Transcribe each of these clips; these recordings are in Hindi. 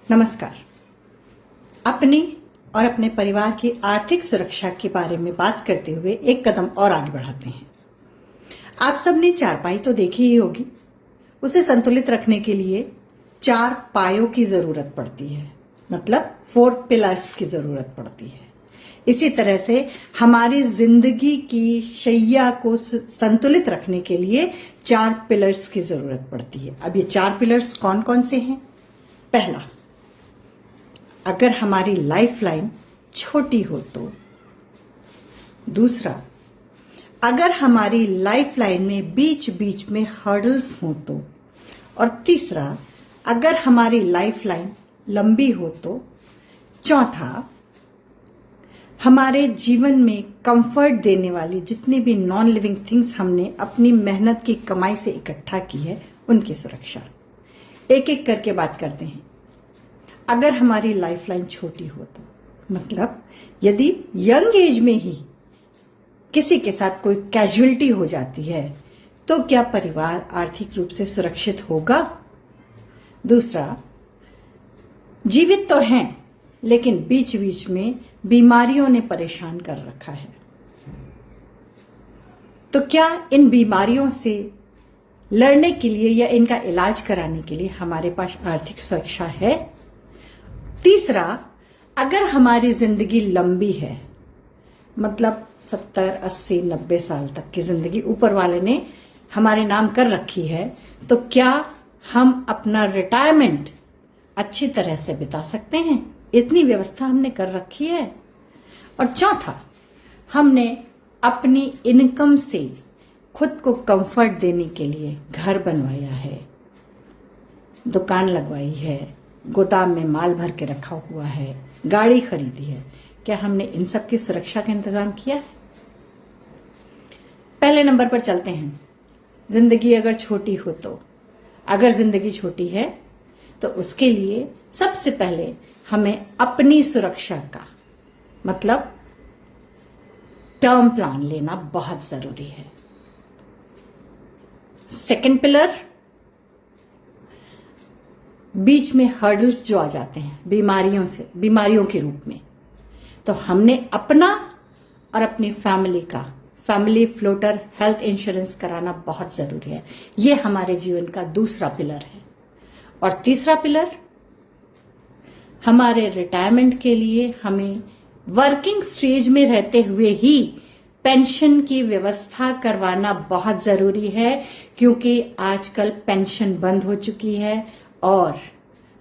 नमस्कार। अपनी और अपने परिवार की आर्थिक सुरक्षा के बारे में बात करते हुए एक कदम और आगे बढ़ाते हैं। आप सबने चारपाई तो देखी ही होगी। उसे संतुलित रखने के लिए 4 पायों की जरूरत पड़ती है, मतलब 4 पिलर्स की जरूरत पड़ती है। इसी तरह से हमारी जिंदगी की शैया को संतुलित रखने के लिए 4 पिलर्स की जरूरत पड़ती है। अब ये 4 पिलर्स कौन कौन से हैं? पहला, अगर हमारी लाइफ लाइन छोटी हो तो। दूसरा, अगर हमारी लाइफ लाइन में बीच बीच में हर्डल्स हो तो। और तीसरा, अगर हमारी लाइफ लाइन लंबी हो तो। चौथा, हमारे जीवन में कंफर्ट देने वाली जितनी भी नॉन लिविंग थिंग्स हमने अपनी मेहनत की कमाई से इकट्ठा की है, उनकी सुरक्षा। एक एक करके बात करते हैं। अगर हमारी लाइफ लाइन छोटी हो तो, मतलब यदि यंग एज में ही किसी के साथ कोई कैजुअलिटी हो जाती है तो क्या परिवार आर्थिक रूप से सुरक्षित होगा? दूसरा, जीवित तो हैं लेकिन बीच बीच में बीमारियों ने परेशान कर रखा है, तो क्या इन बीमारियों से लड़ने के लिए या इनका इलाज कराने के लिए हमारे पास आर्थिक सुरक्षा है? तीसरा, अगर हमारी जिंदगी लंबी है, मतलब 70, 80, 90 साल तक की जिंदगी ऊपर वाले ने हमारे नाम कर रखी है, तो क्या हम अपना रिटायरमेंट अच्छी तरह से बिता सकते हैं? इतनी व्यवस्था हमने कर रखी है। और चौथा, हमने अपनी इनकम से खुद को कंफर्ट देने के लिए घर बनवाया है, दुकान लगवाई है, गोदाम में माल भर के रखा हुआ है, गाड़ी खरीदी है। क्या हमने इन सब की सुरक्षा का इंतजाम किया है? पहले नंबर पर चलते हैं। जिंदगी अगर छोटी हो तो। अगर जिंदगी छोटी है तो उसके लिए सबसे पहले हमें अपनी सुरक्षा का मतलब टर्म प्लान लेना बहुत जरूरी है। सेकंड पिलर, बीच में हर्डल्स जो आ जाते हैं बीमारियों के रूप में, तो हमने अपना और अपनी फैमिली का फैमिली फ्लोटर हेल्थ इंश्योरेंस कराना बहुत जरूरी है। यह हमारे जीवन का दूसरा पिलर है। और तीसरा पिलर, हमारे रिटायरमेंट के लिए हमें वर्किंग स्टेज में रहते हुए ही पेंशन की व्यवस्था करवाना बहुत जरूरी है, क्योंकि आजकल पेंशन बंद हो चुकी है और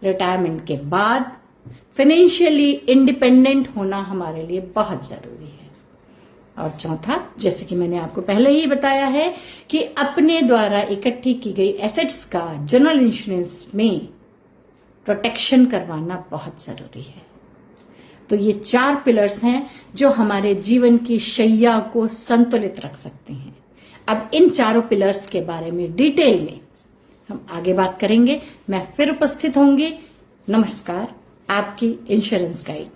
रिटायरमेंट के बाद फाइनेंशियली इंडिपेंडेंट होना हमारे लिए बहुत जरूरी है। और चौथा, जैसे कि मैंने आपको पहले ही बताया है कि अपने द्वारा इकट्ठी की गई एसेट्स का जनरल इंश्योरेंस में प्रोटेक्शन करवाना बहुत जरूरी है। तो ये 4 पिलर्स हैं जो हमारे जीवन की शैया को संतुलित रख सकते हैं। अब इन 4 पिलर्स के बारे में डिटेल में हम आगे बात करेंगे। मैं फिर उपस्थित होंगी। नमस्कार, आपकी इंश्योरेंस गाइड।